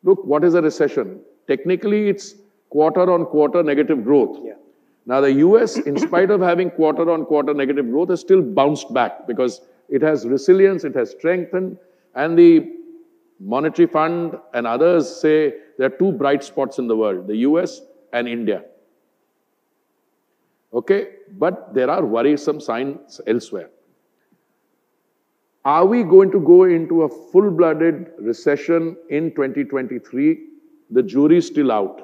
look, what is a recession? Technically, it's quarter-on-quarter negative growth. Yeah. Now, the US, in spite of having quarter-on-quarter negative growth, has still bounced back because it has resilience, it has strengthened, and the Monetary Fund and others say there are two bright spots in the world, the US and India. Okay, but there are worrisome signs elsewhere. Are we going to go into a full-blooded recession in 2023? The jury's still out.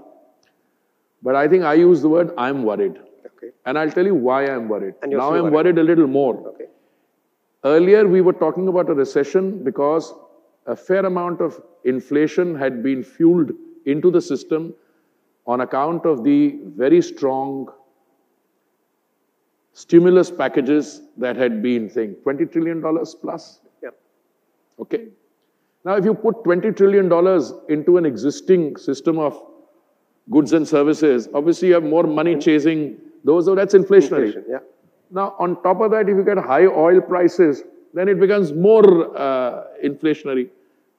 But I think I use the word, I'm worried. Okay. And I'll tell you why I'm worried. And you're now still I'm worried a little more. Okay. Earlier, we were talking about a recession because a fair amount of inflation had been fueled into the system on account of the very strong stimulus packages that had been, saying, $20 trillion plus. Yep. Okay. Now, if you put $20 trillion into an existing system of goods and services, obviously you have more money chasing those, so that's inflationary. Inflation, yeah. Now, on top of that, if you get high oil prices, then it becomes more inflationary.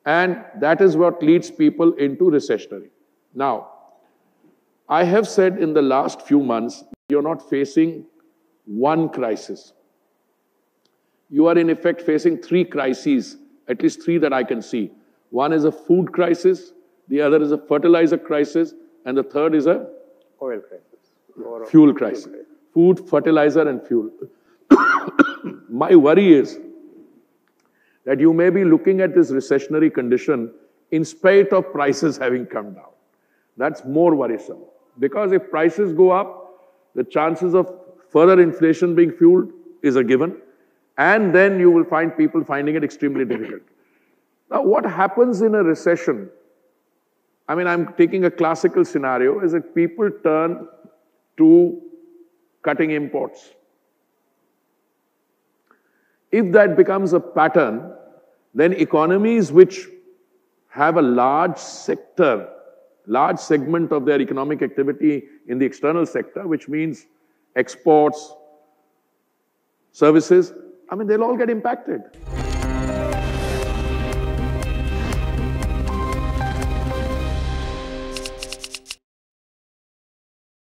And that is what leads people into recessionary. Now, I have said in the last few months, you're not facing one crisis. You are in effect facing three crises, at least three that I can see. One is a food crisis, the other is a fertilizer crisis, and the third is a Oil crisis. Or fuel crisis. Food, fertilizer, and fuel. My worry is that you may be looking at this recessionary condition in spite of prices having come down. That's more worrisome. Because if prices go up, the chances of further inflation being fueled is a given. And then you will find people finding it extremely difficult. Now, what happens in a recession? I mean, I'm taking a classical scenario, is that people turn to cutting imports. If that becomes a pattern, then economies which have a large sector, large segment of their economic activity in the external sector, which means exports, services, I mean, they'll all get impacted.